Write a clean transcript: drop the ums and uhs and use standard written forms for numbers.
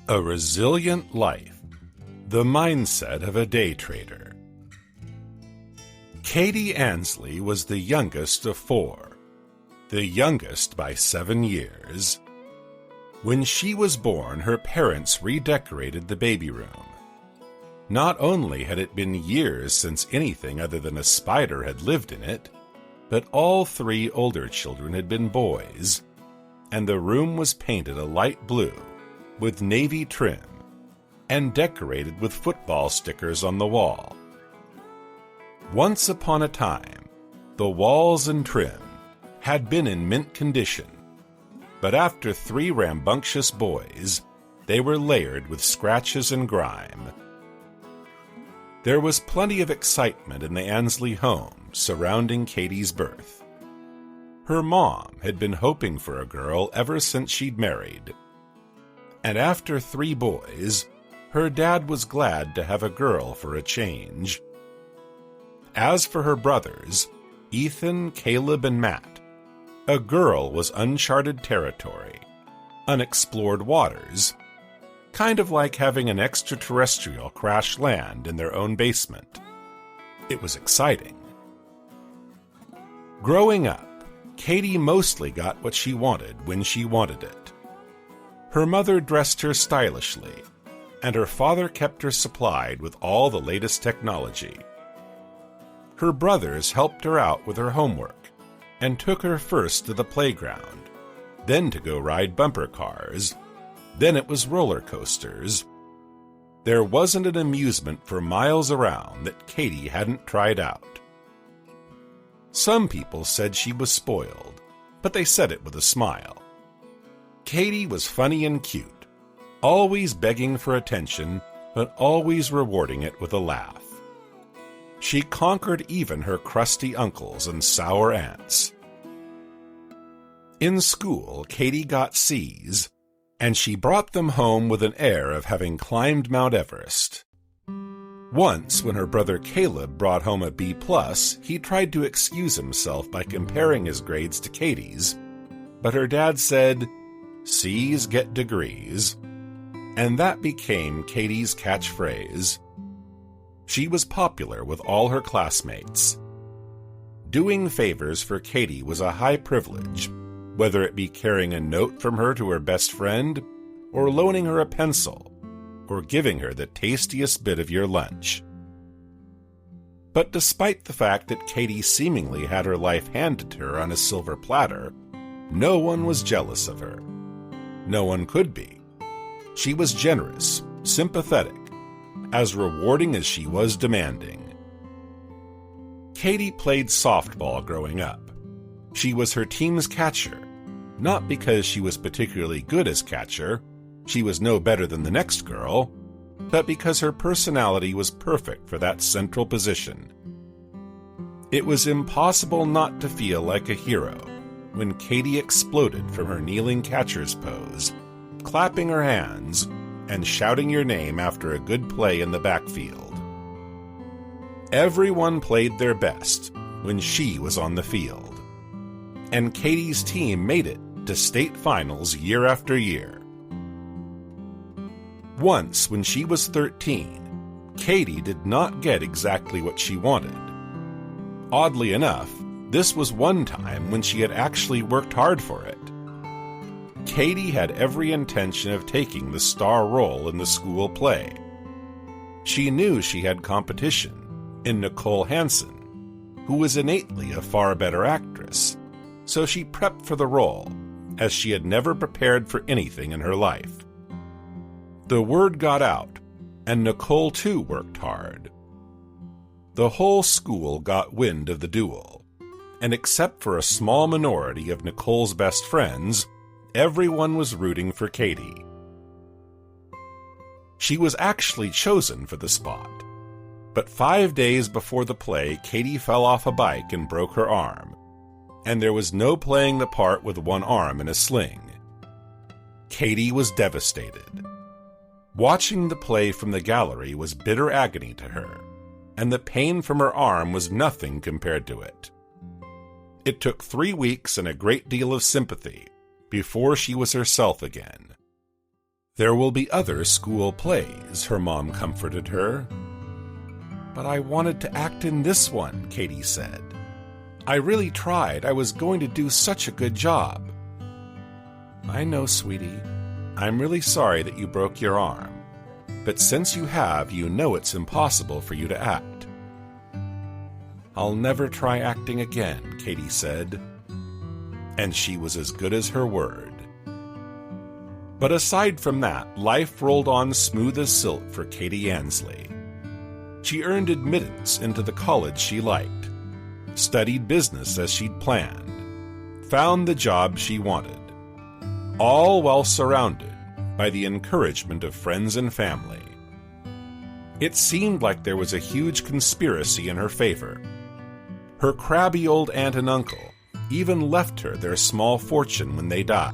A resilient life, the mindset of a day trader. Katy Ansley was the youngest of four, the youngest by 7 years. When she was born, her parents redecorated the baby room. Not only had it been years since anything other than a spider had lived in it, but all 3 older children had been boys, and the room was painted a light blue with navy trim and decorated with football stickers on the wall. Once upon a time, the walls and trim had been in mint condition, but after 3 rambunctious boys, they were layered with scratches and grime. There was plenty of excitement in the Ansley home surrounding Katy's birth. Her mom had been hoping for a girl ever since she'd married, and after 3 boys, her dad was glad to have a girl for a change. As for her brothers, Ethan, Caleb, and Matt, a girl was uncharted territory, unexplored waters, kind of like having an extraterrestrial crash land in their own basement. It was exciting. Growing up, Katy mostly got what she wanted when she wanted it. Her mother dressed her stylishly, and her father kept her supplied with all the latest technology. Her brothers helped her out with her homework and took her first to the playground, then to go ride bumper cars, then it was roller coasters. There wasn't an amusement for miles around that Katy hadn't tried out. Some people said she was spoiled, but they said it with a smile. Katy was funny and cute, always begging for attention, but always rewarding it with a laugh. She conquered even her crusty uncles and sour aunts. In school, Katy got C's, and she brought them home with an air of having climbed Mount Everest. Once, when her brother Caleb brought home a B+, he tried to excuse himself by comparing his grades to Katy's, but her dad said, "C's get degrees," and that became Katy's catchphrase. She was popular with all her classmates. Doing favors for Katy was a high privilege, whether it be carrying a note from her to her best friend, or loaning her a pencil, or giving her the tastiest bit of your lunch. But despite the fact that Katy seemingly had her life handed to her on a silver platter, no one was jealous of her. No one could be. She was generous, sympathetic, as rewarding as she was demanding. Katy played softball growing up. She was her team's catcher, not because she was particularly good as catcher, she was no better than the next girl, but because her personality was perfect for that central position. It was impossible not to feel like a hero when Katy exploded from her kneeling catcher's pose, clapping her hands and shouting your name after a good play in the backfield. Everyone played their best when she was on the field, and Katy's team made it to state finals year after year. Once, when she was 13, Katy did not get exactly what she wanted. Oddly enough, this was one time when she had actually worked hard for it. Katy had every intention of taking the star role in the school play. She knew she had competition in Nicole Hansen, who was innately a far better actress, so she prepped for the role, as she had never prepared for anything in her life. The word got out, and Nicole too worked hard. The whole school got wind of the duel, and except for a small minority of Nicole's best friends, everyone was rooting for Katy. She was actually chosen for the spot, but 5 days before the play, Katy fell off a bike and broke her arm, and there was no playing the part with one arm in a sling. Katy was devastated. Watching the play from the gallery was bitter agony to her, and the pain from her arm was nothing compared to it. It took 3 weeks and a great deal of sympathy before she was herself again. There will be other school plays, her mom comforted her. But I wanted to act in this one, Katy said. I really tried. I was going to do such a good job. I know, sweetie. I'm really sorry that you broke your arm. But since you have, you know it's impossible for you to act. I'll never try acting again, Katy said. And she was as good as her word. But aside from that, life rolled on smooth as silk for Katy Ansley. She earned admittance into the college she liked, studied business as she'd planned, found the job she wanted, all while surrounded by the encouragement of friends and family. It seemed like there was a huge conspiracy in her favor. Her crabby old aunt and uncle even left her their small fortune when they died.